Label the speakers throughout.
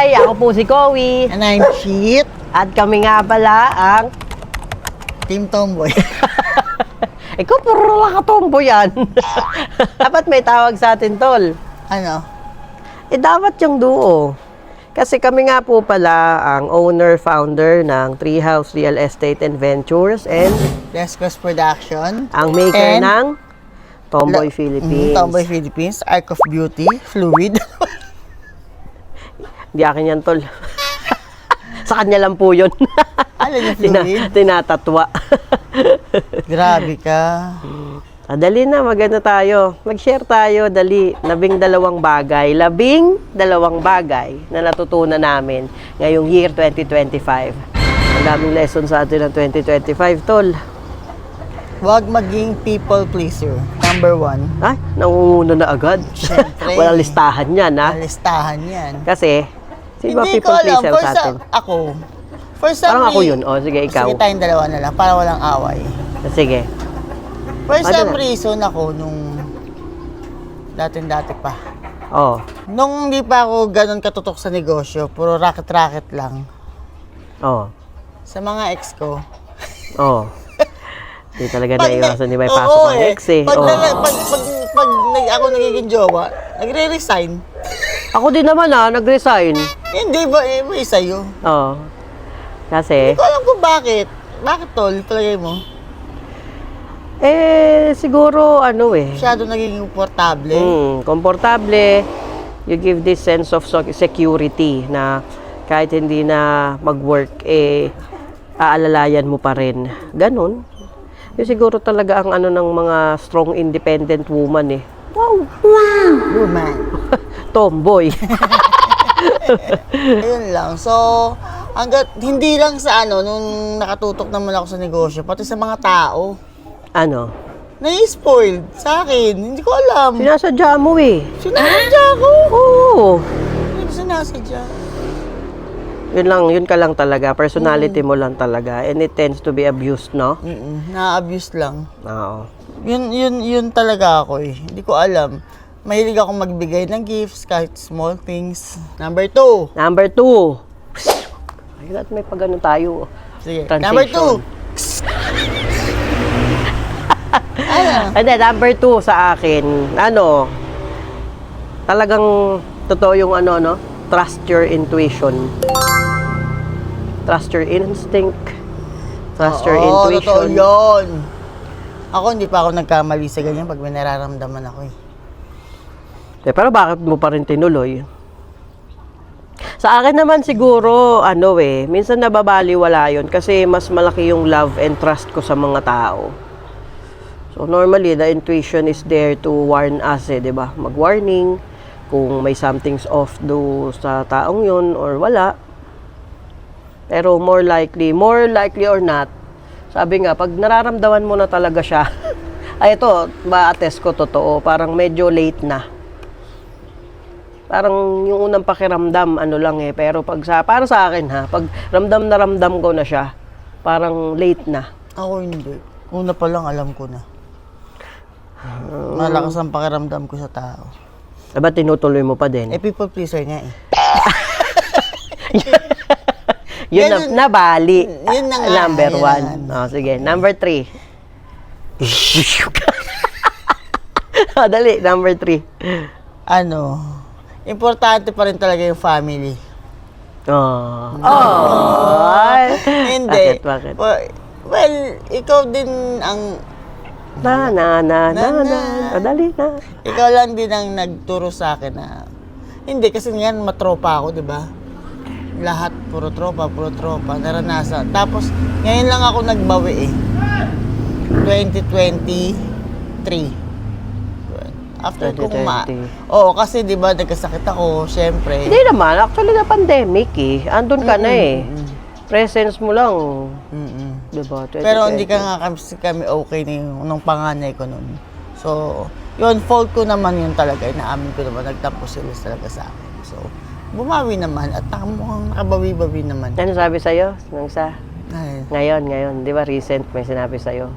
Speaker 1: Hi! Ako po si Kowi.
Speaker 2: And I'm Cheat.
Speaker 1: At kami nga pala ang...
Speaker 2: Team Tomboy.
Speaker 1: Ikaw, puro nakatombo yan. Dapat may tawag sa atin, tol.
Speaker 2: Ano?
Speaker 1: Dapat yung duo. Kasi kami nga po pala ang owner-founder ng Treehouse Real Estate and Ventures and
Speaker 2: Descos Production.
Speaker 1: ang maker
Speaker 2: And
Speaker 1: ng Tomboy Philippines.
Speaker 2: Tomboy Philippines. Arc of Beauty. Fluid.
Speaker 1: Hindi akin yan, tol. Sa kanya lang po yun.
Speaker 2: Ano yung fluid?
Speaker 1: Tinatatwa.
Speaker 2: Grabe ka.
Speaker 1: Dali na, maganda tayo. Mag-share tayo, dali. 12 bagay. 12 bagay na natutunan namin ngayong year 2025. Ang daming lesson sa atin ng 2025, tol.
Speaker 2: Huwag maging people pleaser. Number 1.
Speaker 1: Ay, nangunguna na agad.
Speaker 2: Siyempre.
Speaker 1: Walang listahan yan, ha?
Speaker 2: Listahan yan.
Speaker 1: Kasi, sino ba
Speaker 2: Hindi
Speaker 1: people
Speaker 2: ko alam.
Speaker 1: pleaser sa atin?
Speaker 2: Ako. For some
Speaker 1: Parang ako yun. O, sige, ikaw.
Speaker 2: Sige, tayong dalawa na lang para walang away.
Speaker 1: Sige.
Speaker 2: For some
Speaker 1: na?
Speaker 2: reason ako nung dati pa.
Speaker 1: Oh.
Speaker 2: Nung hindi pa ako ganun katutok sa negosyo, puro racket-racket lang.
Speaker 1: Oh.
Speaker 2: Sa mga ex ko.
Speaker 1: Oh. Hindi talaga
Speaker 2: Pag
Speaker 1: naiwasan ni may
Speaker 2: oo,
Speaker 1: pasok ang ex eh.
Speaker 2: Pag,
Speaker 1: Oh.
Speaker 2: pag ako nagiging jowa, nagre-resign.
Speaker 1: Ako din naman nag-resign.
Speaker 2: Hindi ba, may sa'yo?
Speaker 1: Oh. Kasi,
Speaker 2: Hindi ko alam kung bakit. Bakit tol, palagay mo?
Speaker 1: siguro
Speaker 2: Masyado naging komportable.
Speaker 1: komportable. You give this sense of security na kahit hindi na mag-work, aalalayan mo pa rin. Ganon. Yung siguro talaga ang ng mga strong independent woman eh. Wow!
Speaker 2: Woman.
Speaker 1: Tomboy.
Speaker 2: Ayun lang. So, hanggat hindi lang sa nung nakatutok naman ako sa negosyo, pati sa mga tao.
Speaker 1: Ano?
Speaker 2: Na-spoiled sa akin. Hindi ko alam.
Speaker 1: Sinasadya mo eh.
Speaker 2: Sinasadya ako.
Speaker 1: Oo.
Speaker 2: Hindi ko sinasadya.
Speaker 1: Yun ka lang talaga. Personality mo lang talaga. And it tends to be abused, no?
Speaker 2: Na-abuse lang.
Speaker 1: Oo.
Speaker 2: Yun talaga ako eh. Hindi ko alam. Mahilig ako magbigay ng gifts kahit small things. Number 2.
Speaker 1: Number 2. Ay, may pag-ano tayo.
Speaker 2: Sige.
Speaker 1: Translation.
Speaker 2: Number 2.
Speaker 1: Hindi, number 2 sa akin, talagang totoo yung trust your intuition. Trust your instinct. Trust your
Speaker 2: totoo
Speaker 1: intuition.
Speaker 2: yun. Ako hindi pa ako nagkamali sa ganyan pag may nararamdaman ako eh.
Speaker 1: Pero bakit mo pa rin tinuloy? Sa akin naman siguro, minsan nababaliwala yun kasi mas malaki yung love and trust ko sa mga tao. So normally, the intuition is there to warn us di ba? Mag-warning kung may something's off sa taong yun or wala. Pero more likely or not, sabi nga, pag nararamdaman mo na talaga siya, ay ito, ma-attest ko totoo, parang medyo late na. Parang yung unang pakiramdam, lang pero para sa akin pag ramdam na ramdam ko na siya, parang late na.
Speaker 2: Ako hindi. Una pa lang alam ko na. Malakas ang pakiramdam ko sa tao.
Speaker 1: Diba tinutuloy mo pa din?
Speaker 2: People pleaser nga eh.
Speaker 1: Yun na bali.
Speaker 2: Yun na nga.
Speaker 1: Number
Speaker 2: Yun
Speaker 1: 1. Sige, number 3. Dali, number 3.
Speaker 2: Importante pa rin talaga yung family. Hindi.
Speaker 1: Bakit?
Speaker 2: Well, ikaw din ang...
Speaker 1: Dali na.
Speaker 2: Ikaw lang din ang nagturo sa akin na... Hindi, kasi ngayon matropa ako, di ba? Lahat, puro tropa, naranasan. Tapos, ngayon lang ako nagbawi eh. 2023. After ko Oo, kasi di ba nagkasakit ako, syempre.
Speaker 1: Hindi naman, actually na pandemic eh. Andun ka na eh. Presence mo lang. Diba?
Speaker 2: Pero hindi ka nga kami okay nung panganay ko nun. So, yun, fault ko naman yun talaga. Inaamin ko naman, nagtampo sila talaga sa akin. So, bumawi naman at mukhang nakabawi-bawi naman.
Speaker 1: Ano sabi sa'yo? Nung isa?
Speaker 2: Ay.
Speaker 1: Ngayon. Di ba recent may sinabi sa'yo?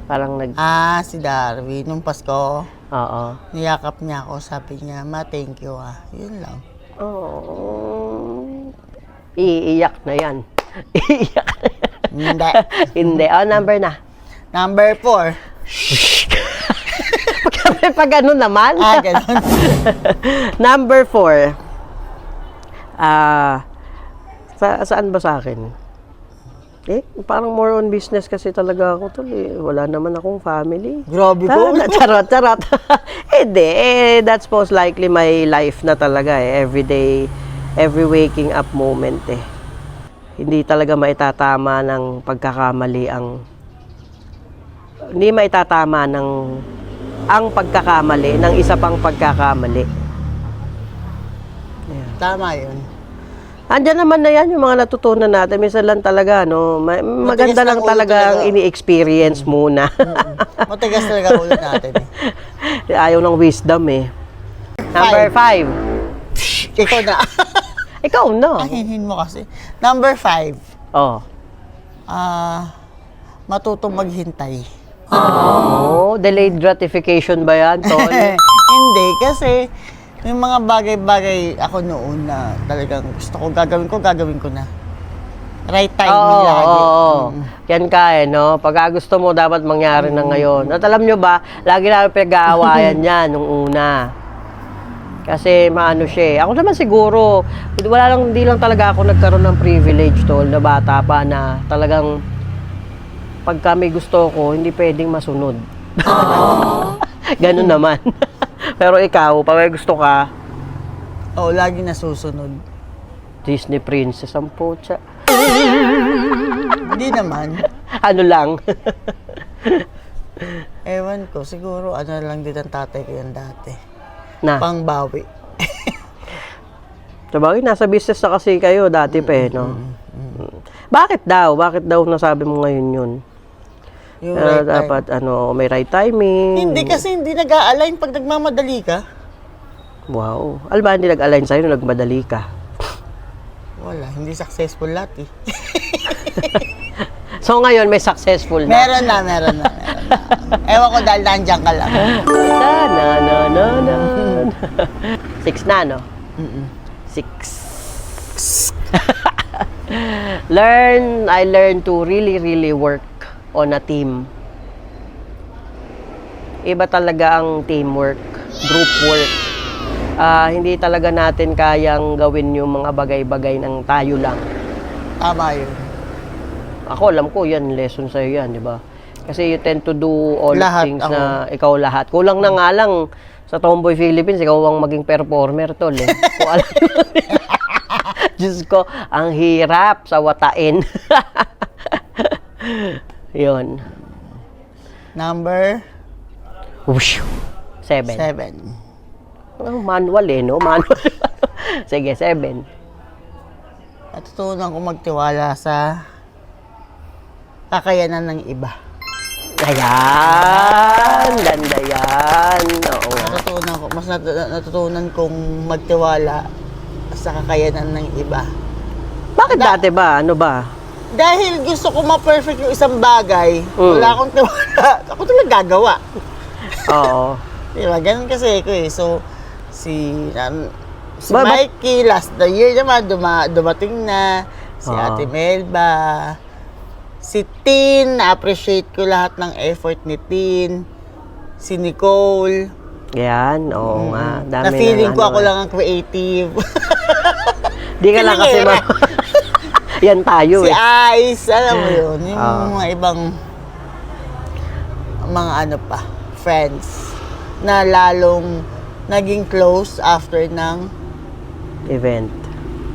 Speaker 1: Parang
Speaker 2: si Darwin, nung Pasko.
Speaker 1: Oo.
Speaker 2: Niyakap niya ako, sabi niya, ma, thank you Yun lang.
Speaker 1: Oh. Iiyak na yan. Iiyak na yan.
Speaker 2: Hindi.
Speaker 1: Hindi. Oh, number na.
Speaker 2: Number 4.
Speaker 1: Pag ano naman.
Speaker 2: Ganun.
Speaker 1: Number 4. Saan ba sa akin? Parang more on business kasi talaga ako tol eh. Wala naman akong family.
Speaker 2: Grabe po.
Speaker 1: Charot. Hindi, that's most likely my life na talaga eh. Every day, every waking up moment eh. Hindi talaga maitatama ng pagkakamali hindi maitatama ang pagkakamali ng isa pang pagkakamali.
Speaker 2: Tama yun.
Speaker 1: Andiyan naman na yan yung mga natutunan natin. Minsan lang talaga, no? Maganda lang talaga ang ini-experience muna.
Speaker 2: Matigas talaga ulo natin eh.
Speaker 1: Ayaw ng wisdom eh. Number 5.
Speaker 2: Ikaw na.
Speaker 1: Ikaw na.
Speaker 2: Ahihin mo kasi. Number 5.
Speaker 1: Oh.
Speaker 2: Matutong maghintay.
Speaker 1: Oh, delayed gratification ba yan, Tol?
Speaker 2: Hindi, kasi may mga bagay-bagay ako noon na talagang gusto ko, gagawin ko na. Right timing lagi.
Speaker 1: Yan ka eh, no? Pag gusto mo, dapat mangyari na ngayon. At alam nyo ba, lagi namin pinag-aawayan yan nung una. Kasi maano siya eh. Ako naman siguro, hindi lang talaga ako nagkaroon ng privilege, Tol, na bata pa na talagang pagka may gusto ko, hindi pwedeng masunod. Ganun naman. Pero ikaw, pag may gusto ka,
Speaker 2: Oo, lagi nasusunod.
Speaker 1: Disney princess ang putya.
Speaker 2: Hindi naman.
Speaker 1: Ano lang.
Speaker 2: Ewan ko, siguro ano lang din ang tatay ko yan dati.
Speaker 1: Na.
Speaker 2: Pangbawi.
Speaker 1: Sabagay, nasa business na kasi kayo dati pa eh, no? Bakit daw? Bakit daw nasabi mo ngayon yun?
Speaker 2: Yung right time.
Speaker 1: Dapat, may right timing.
Speaker 2: Hindi kasi hindi nag-a-align pag nagmamadali ka.
Speaker 1: Wow. Alam ba, hindi nag-align sa'yo nung nagmadali ka?
Speaker 2: Wala, hindi successful lahat eh.
Speaker 1: So ngayon, may successful na.
Speaker 2: Meron na. Ewan ko dahil nandiyan ka lang.
Speaker 1: Na. 6 na, no? 6. I learned to really work on a team. Iba talaga ang teamwork, group work. Hindi talaga natin kayang gawin yung mga bagay-bagay ng tayo lang.
Speaker 2: Tama yun.
Speaker 1: Ako, alam ko yan, lesson sa'yo yan, di ba? Kasi you tend to do all
Speaker 2: Lahat,
Speaker 1: things
Speaker 2: ako.
Speaker 1: na ikaw lahat. Kulang na nga lang sa Tomboy Philippines, ikaw ang maging performer, Tol. Eh. Kung alam Diyos ko, ang hirap sa watain. Yun.
Speaker 2: Number
Speaker 1: 7.
Speaker 2: 7.
Speaker 1: Manual eh, no? Manual. Sige, 7.
Speaker 2: Natutunan ko magtiwala sa kakayanan ng iba.
Speaker 1: Ayan! Ganda yan! Oo nga.
Speaker 2: Natutunan kong magtiwala sa kakayanan ng iba.
Speaker 1: Bakit dati ba? Ano ba?
Speaker 2: Dahil gusto ko ma-perfect yung isang bagay, wala akong tiwala. Ako talaga gagawa.
Speaker 1: Oo.
Speaker 2: Diba? Ganun kasi ako eh. So, si Mikey, last the year naman, dumating na. Si Ate Melba. Si Tin, na-appreciate ko lahat ng effort ni Tin. Si Nicole.
Speaker 1: Yan, oo nga. Dami
Speaker 2: Na-feeling ko
Speaker 1: ano
Speaker 2: ako lang ang creative.
Speaker 1: Di ka lang kasi yan tayo
Speaker 2: Si
Speaker 1: eh.
Speaker 2: Ice, alam mo yun. Yung mga ibang mga friends na lalong naging close after ng
Speaker 1: Event.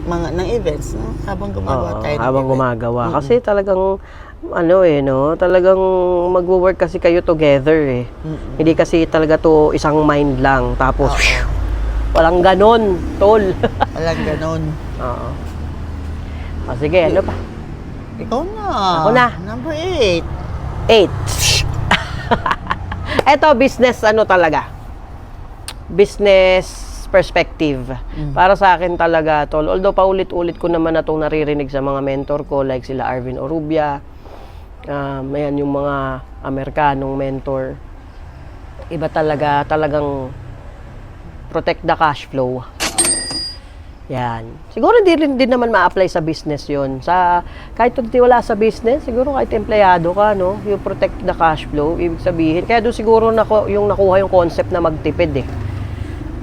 Speaker 2: ng events, no? Habang gumagawa tayo ng
Speaker 1: habang
Speaker 2: event.
Speaker 1: gumagawa. Kasi talagang, talagang magwo-work kasi kayo together eh. Hindi kasi talaga to isang mind lang. Tapos, walang ganon, Tol.
Speaker 2: Walang ganon.
Speaker 1: Oo. Sige, ano pa?
Speaker 2: Ikaw na.
Speaker 1: Ako na.
Speaker 2: Number 8.
Speaker 1: 8. Eto, business talaga. Business perspective. Para sa akin talaga, Tol. Although paulit-ulit ko naman na itong naririnig sa mga mentor ko, like sila Arvin Orubia, ayan yung mga Amerikanong mentor. Iba talagang protect the cash flow. Yan. Siguro hindi rin din naman ma-apply sa business yon. Kahit hindi wala sa business, siguro kahit empleyado ka, no? You protect the cash flow, ibig sabihin. Kaya doon siguro yung nakuha yung concept na magtipid eh.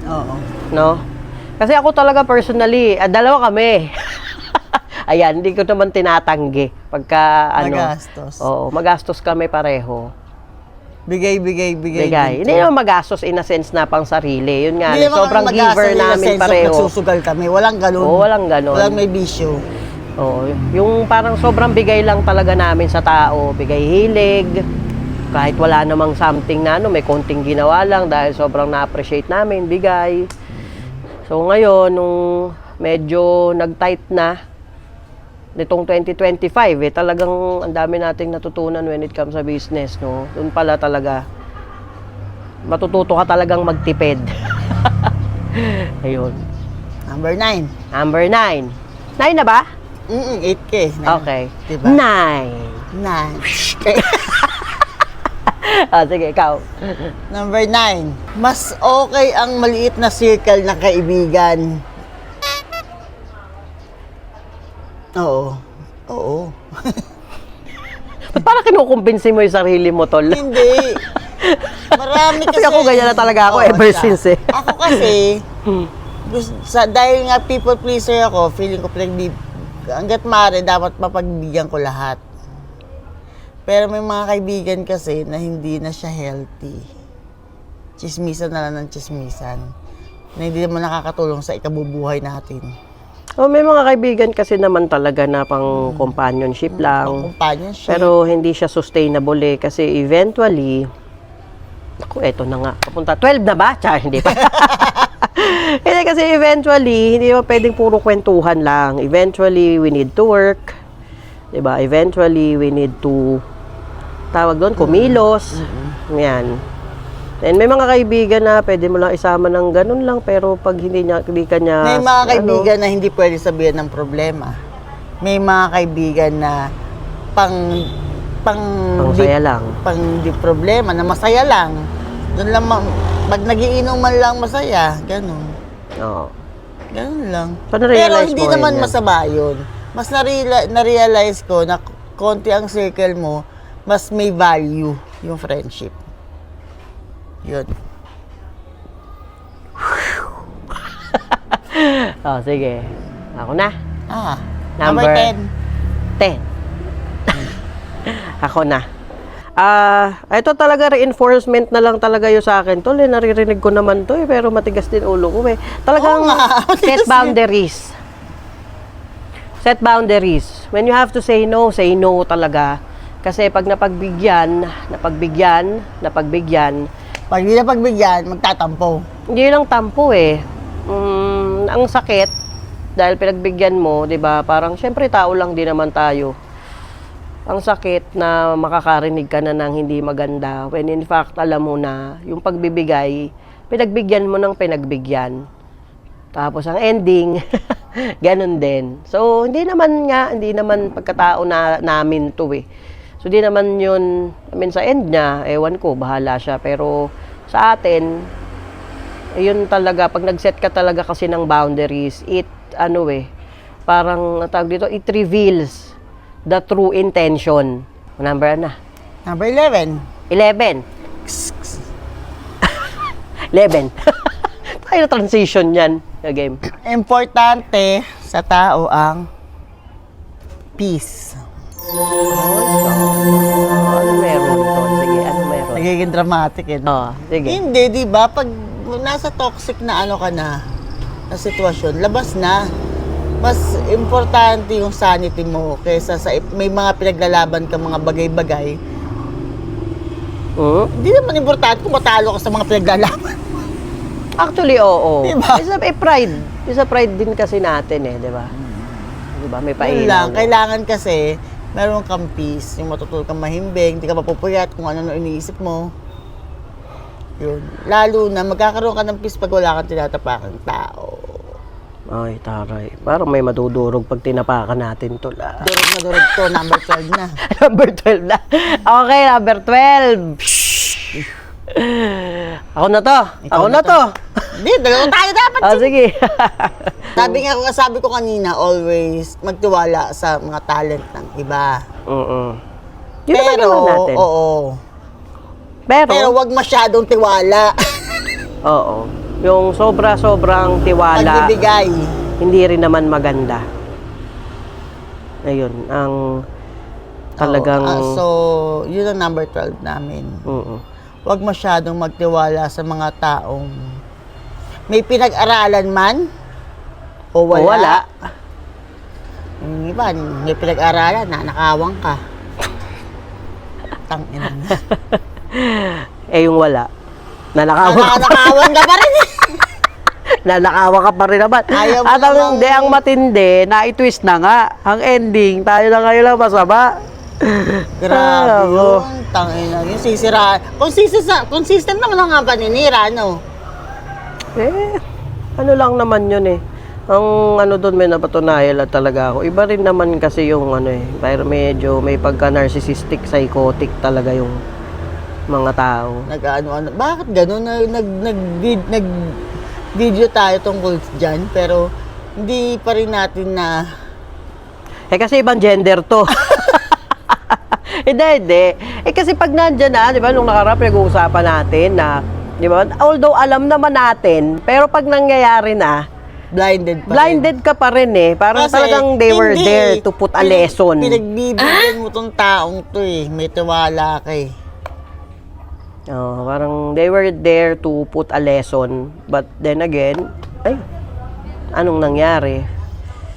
Speaker 2: Oo.
Speaker 1: No? Kasi ako talaga personally, dalawa kami. Ayan, hindi ko naman tinatanggi. Pagka,
Speaker 2: Magastos.
Speaker 1: Oo, magastos kami pareho.
Speaker 2: Bigay.
Speaker 1: Hindi naman magastos in a sense na pang sarili. Yun nga,
Speaker 2: Hindi naman
Speaker 1: sobrang
Speaker 2: kami
Speaker 1: giver
Speaker 2: mag-asa in a
Speaker 1: namin
Speaker 2: sense of
Speaker 1: pareho.
Speaker 2: nagsusugal kami. Walang ganun.
Speaker 1: Oo, walang ganon.
Speaker 2: Walang may bisyo.
Speaker 1: Oo, yung parang sobrang bigay lang talaga namin sa tao. Bigay hilig. Kahit wala namang something na may konting ginawa lang dahil sobrang na-appreciate namin, bigay. So ngayon, nung medyo nag-tight na, nitong 2025 talagang ang dami nating natutunan when it comes sa business, no? Doon pala talaga matututo ka talagang magtipid. Ayun.
Speaker 2: Number 9.
Speaker 1: Number 9. 9 na ba?
Speaker 2: 8K.
Speaker 1: Okay.
Speaker 2: Diba?
Speaker 1: 9.
Speaker 2: 9.
Speaker 1: Sige, ikaw.
Speaker 2: Number 9. Mas okay ang maliit na circle ng kaibigan. Oo.
Speaker 1: Ba't parang kinukumbinsi mo yung sarili mo, tol?
Speaker 2: Hindi. Marami kasi.
Speaker 1: Kasi ako ganyan na talaga ako ever since eh.
Speaker 2: Ako kasi, dahil nga people pleaser ako, feeling ko hanggat maaari, dapat mapagbigyan ko lahat. Pero may mga kaibigan kasi na hindi na siya healthy. Chismisan na lang ng chismisan. Na hindi naman nakakatulong sa ikabubuhay natin.
Speaker 1: May mga kaibigan kasi naman talaga na pang companionship lang.
Speaker 2: Companionship.
Speaker 1: Pero hindi siya sustainable eh. Kasi eventually, eto na nga. Papunta, 12 na ba? Char, hindi pa. Hindi kasi eventually, hindi mo pwedeng puro kwentuhan lang. Eventually, we need to work. Diba? Eventually, we need to, tawag doon, kumilos. Yan. And may mga kaibigan na pwede mo lang isama ng ganun lang, pero pag hindi ka niya...
Speaker 2: May mga kaibigan na hindi pwede sabihan ng problema. May mga kaibigan na pang
Speaker 1: saya lang.
Speaker 2: Pang di problema, na masaya lang. Doon lang, pag nagiinom man lang masaya, ganun.
Speaker 1: Oo.
Speaker 2: Ganun lang.
Speaker 1: So,
Speaker 2: Pero
Speaker 1: na-realize
Speaker 2: hindi
Speaker 1: mo
Speaker 2: naman
Speaker 1: rin yan.
Speaker 2: masama yun. Mas na-realize ko na konti ang circle mo, mas may value yung friendship. Yun.
Speaker 1: Sige. Ako na.
Speaker 2: Number 10.
Speaker 1: 10. Ako na. Ito talaga reinforcement na lang talaga yung sa akin. Tol, naririnig ko naman to pero matigas din ulo ko eh. Talagang set boundaries. Set boundaries. When you have to say no talaga. Kasi pag napagbigyan,
Speaker 2: Pag hindi na pagbigyan, magtatampo.
Speaker 1: hindi lang tampo eh. Ang sakit, dahil pinagbigyan mo, di ba, parang syempre tao lang din naman tayo. Ang sakit na makakarinig ka na ng hindi maganda, when in fact, alam mo na, yung pagbibigay, pinagbigyan mo ng pinagbigyan. Tapos ang ending, ganun din. So, hindi naman pagkatao namin to eh. So, di naman yun, sa end niya, ewan ko, bahala siya. Pero, sa atin, yun talaga, pag nag-set ka talaga kasi ng boundaries, parang, tawag dito, it reveals the true intention. Number na?
Speaker 2: Number 11.
Speaker 1: 11. 11. Tayo na transition yan. Game.
Speaker 2: Importante sa tao ang peace.
Speaker 1: Ano meron to? Sige, ano meron?
Speaker 2: Nagiging dramatic eh.
Speaker 1: Sige.
Speaker 2: Hindi, di ba? Pag nasa toxic na na sitwasyon, labas na. Mas importante yung sanity mo kaysa sa may mga pinaglalaban ka mga bagay-bagay. Hindi naman importante kung matalo ka sa mga pinaglalaban.
Speaker 1: Actually, oo.
Speaker 2: Diba?
Speaker 1: Isa pride. Isa pride din kasi natin eh, di ba? Di ba? May
Speaker 2: Yun
Speaker 1: pailaw.
Speaker 2: lang. Kailangan kasi meron kang peace, yung matutul kang mahimbing, hindi ka mapupuyat kung ano iniisip mo. Yun. Lalo na magkakaroon ka ng peace pag wala kang tinatapakang tao.
Speaker 1: Ay, taray. Parang may madudurog pag tinapakan natin to la.
Speaker 2: Durog na durog to, number 12 na.
Speaker 1: Number 12 na. Okay, number 12. Ako na to. Ako na to.
Speaker 2: Hindi, dalawa tayo dapat.
Speaker 1: Sige.
Speaker 2: Sabi ko kanina, always magtiwala sa mga talent ng iba.
Speaker 1: Oo. Yun naman naman natin.
Speaker 2: Oo.
Speaker 1: Pero
Speaker 2: wag masyadong tiwala.
Speaker 1: oo. Yung sobrang tiwala,
Speaker 2: Pagbibigay.
Speaker 1: hindi rin naman maganda. Ayun, ang talagang...
Speaker 2: So, yun ang number 12 namin.
Speaker 1: Oo.
Speaker 2: Huwag masyadong magtiwala sa mga taong may pinag-aralan man o wala.
Speaker 1: O wala.
Speaker 2: Yung iba, may pinag-aralan, nanakawang ka. Tangina na.
Speaker 1: Yung wala.
Speaker 2: Nanakawan ka pa rin.
Speaker 1: Nanakawa ka pa rin naman.
Speaker 2: Ayaw mo
Speaker 1: At ang
Speaker 2: namang-
Speaker 1: hindi, ang matindi, na-twist na nga. Ang ending, tayo na ngayon lang masama.
Speaker 2: Grabe
Speaker 1: Ako.
Speaker 2: yun. Tangina yun. Sisira. Consistent naman ang nga paninira, no?
Speaker 1: Ano lang naman yun eh. Ang ano doon may napatunayan lang talaga ako. Iba rin naman kasi yung ano eh. Pero medyo may pagka-narcissistic, psychotic talaga yung mga tao.
Speaker 2: Nag-ano-ano. Bakit gano'n? Nag-video tayo tungkol dyan, pero hindi pa rin natin na...
Speaker 1: Kasi ibang gender to. Hindi. Kasi pag nandyan na, di ba, nung nakarap, nag-uusapan natin na, di ba, although alam naman natin, pero pag nangyayari na, blinded ka pa rin eh. Parang
Speaker 2: Kasi,
Speaker 1: talagang they were
Speaker 2: hindi,
Speaker 1: there to put a lesson.
Speaker 2: Pinagbibigyan mo tong taong to eh. May tiwala ka eh.
Speaker 1: Oh, parang they were there to put a lesson. But then again, anong nangyari?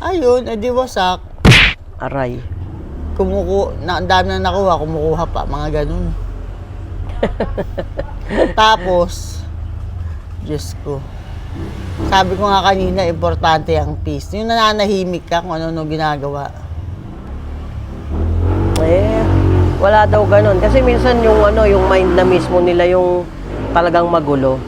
Speaker 2: Ayun, edi wasak.
Speaker 1: Aray.
Speaker 2: Ang dami na nakuha, kumukuha pa, mga ganun. Tapos, Diyos ko. Sabi ko nga kanina, importante ang peace. Yung nananahimik ka kung ano ginagawa.
Speaker 1: Wala daw ganun. Kasi minsan yung yung mind na mismo nila yung talagang magulo.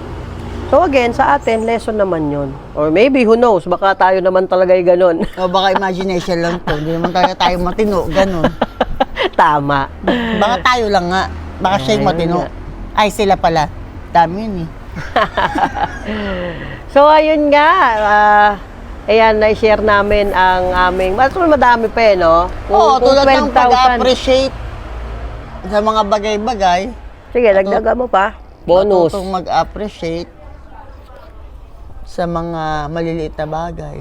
Speaker 1: So again, sa atin, lesson naman yun. Or maybe, who knows, baka tayo naman talaga yung ganun.
Speaker 2: O baka imagination lang to. Hindi naman talaga tayo matino, ganun.
Speaker 1: Tama.
Speaker 2: Baka tayo lang nga. Baka siya yung matino. Ay, sila pala. Dami yun eh.
Speaker 1: So ayun nga, ayan, na-share namin ang aming, madami pa no?
Speaker 2: Oo, tulad ng pag-appreciate sa mga bagay-bagay.
Speaker 1: Sige, dagdagan mo pa. Bonus.
Speaker 2: Matutong mag-appreciate sa mga maliliit na bagay.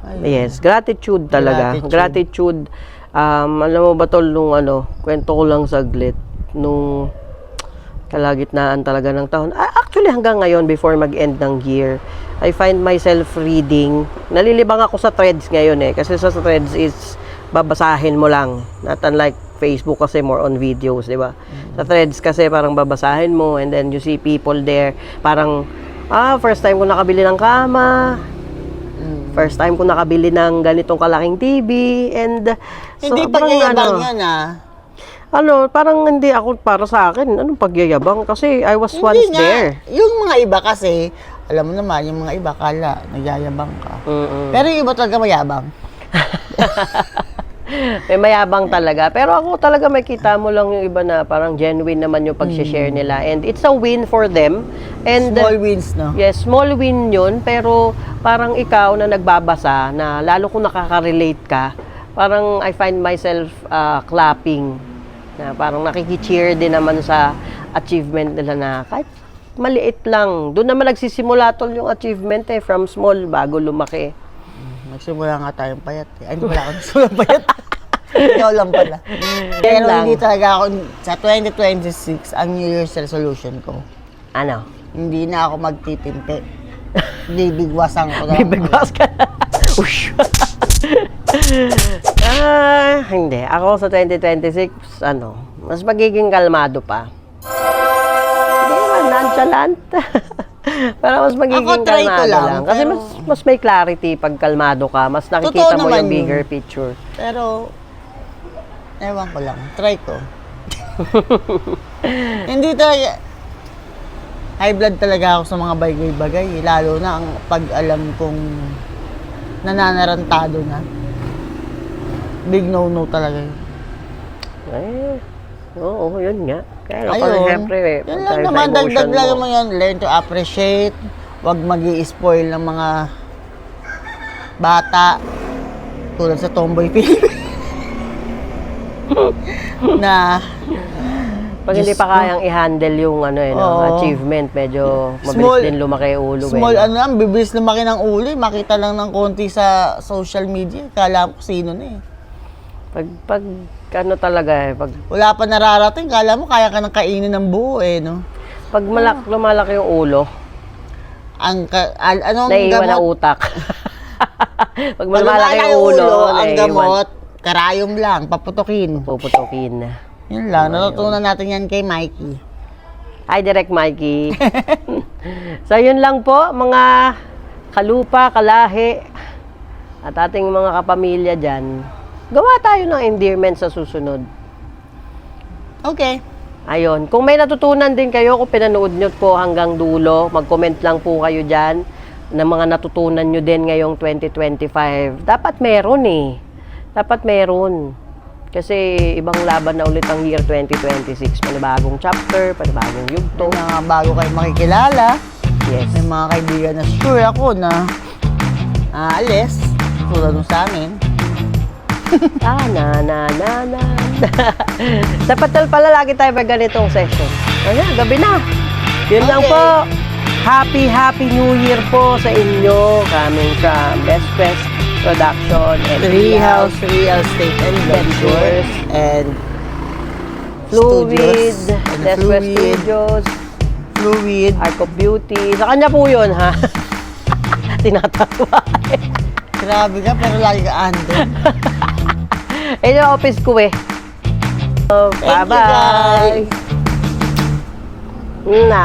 Speaker 2: Ayun.
Speaker 1: Yes, gratitude talaga. Gratitude. Alam mo ba tol, nung kwento ko lang saglit, nung kalagitnaan talaga ng taon. Actually, hanggang ngayon, before mag-end ng year, I find myself reading. Nalilibang ako sa threads ngayon eh. Kasi sa threads is, babasahin mo lang. Not unlike Facebook kasi more on videos, di ba? Sa threads kasi parang babasahin mo and then you see people there. Parang, first time ko nakabili ng kama. First time ko nakabili ng ganitong kalaking TV. And,
Speaker 2: Hindi
Speaker 1: so,
Speaker 2: pa yayabang yan
Speaker 1: parang hindi ako para sa akin. Anong pagyayabang? Kasi I was once
Speaker 2: Hindi nga.
Speaker 1: there.
Speaker 2: Yung mga iba kasi, alam mo naman, yung mga iba kala, nagyayabang ka. Pero yung iba talaga mayabang.
Speaker 1: May mayabang talaga. Pero ako talaga makita mo lang yung iba na parang genuine naman yung pag-share nila. And it's a win for them. And
Speaker 2: Small wins, no?
Speaker 1: yes, small win yun. Pero parang ikaw na nagbabasa, na lalo kung nakaka-relate ka, parang I find myself clapping. Na parang nakiki-cheer din naman sa achievement nila na kahit maliit lang. Doon naman nagsisimula tol yung achievement from small bago lumaki.
Speaker 2: Nagsimula nga tayong payat eh. Ay, hindi pala ako nagsimula payat. Ikaw lang pala. Pero hindi talaga ako, sa 2026, ang New Year's resolution ko,
Speaker 1: Ano?
Speaker 2: hindi na ako magtitimpi. Bibigwasan ko na.
Speaker 1: Bibigwas ka na. Ush. Hindi. Ako sa 2026, mas magiging kalmado pa. Hindi naman, nonchalant. Pero mas magiging
Speaker 2: Ako, try ko
Speaker 1: kalmado
Speaker 2: lang,
Speaker 1: lang. Kasi
Speaker 2: pero-
Speaker 1: mas may clarity pag kalmado ka. Mas nakikita
Speaker 2: Totoo
Speaker 1: mo
Speaker 2: naman
Speaker 1: yung
Speaker 2: yun.
Speaker 1: bigger picture.
Speaker 2: Pero, ewan ko lang. Try ko. Hindi talaga. High blood talaga ako sa mga bagay-bagay. Lalo na ang pag-alam kong nananarantado na. Big no-no talaga yun.
Speaker 1: Oo, yun nga. Kaya lang,
Speaker 2: Ayun.
Speaker 1: siyempre,
Speaker 2: Yun lang naman, dagdag lang naman yun. Learn to appreciate. Huwag mag-i-spoil ng mga bata. Tulad sa Tomboy Philippines. na
Speaker 1: Pag hindi
Speaker 2: Diyos
Speaker 1: pa
Speaker 2: ko.
Speaker 1: kayang i-handle yung
Speaker 2: Oo.
Speaker 1: achievement, medyo mabilis
Speaker 2: Small-
Speaker 1: din lumaki yung ulo.
Speaker 2: small bibilis lumaki ng ulo. Makita lang ng konti sa social media. Kala mo sino na eh.
Speaker 1: Pag talaga pag
Speaker 2: Wala pa nararating. Kala mo kaya ka nang kainin ng buo eh, no?
Speaker 1: lumalaki yung ulo,
Speaker 2: Anong
Speaker 1: naiiwan na
Speaker 2: gamot?
Speaker 1: utak. Pag
Speaker 2: Pag
Speaker 1: lumalaki yung ulo,
Speaker 2: ang
Speaker 1: naiiwan.
Speaker 2: gamot, karayom lang, paputukin.
Speaker 1: Puputukin na.
Speaker 2: Yun lang, natutunan natin yan kay Mikey.
Speaker 1: Hi, Direk Mikey. So, yun lang po, mga kalupa, kalahi, at ating mga kapamilya dyan. Gawa tayo ng endearment sa susunod.
Speaker 2: Okay.
Speaker 1: Ayun. Kung may natutunan din kayo, kung pinanood nyo po hanggang dulo, mag-comment lang po kayo dyan ng mga natutunan nyo din ngayong 2025. Dapat meron eh. Dapat meron. Kasi ibang laban na ulit ang year 2026. Panibagong chapter, panibagong yugto.
Speaker 2: May mga bago kayo makikilala.
Speaker 1: Yes.
Speaker 2: May mga kaibigan na sure ako na aalis. Tulad nung sa amin.
Speaker 1: Na. Dapat pala lagi tayo may ganitong session. Ayan, gabi na. Yun lang
Speaker 2: Okay.
Speaker 1: po. Happy New Year po sa inyo. Coming from Best Quest Production and
Speaker 2: Treehouse Real Estate and Ventures and
Speaker 1: Fluid,
Speaker 2: Studios. And
Speaker 1: Best Quest
Speaker 2: Fluid.
Speaker 1: Studios,
Speaker 2: Fluid.
Speaker 1: Arc of Beauty. Sa kanya po yun, ha? Tinatawa.
Speaker 2: Grabe ka, pero lagi ka andun.
Speaker 1: Ayun yung office ko eh.
Speaker 2: Thank you,
Speaker 1: Bye-bye.
Speaker 2: guys.
Speaker 1: Na.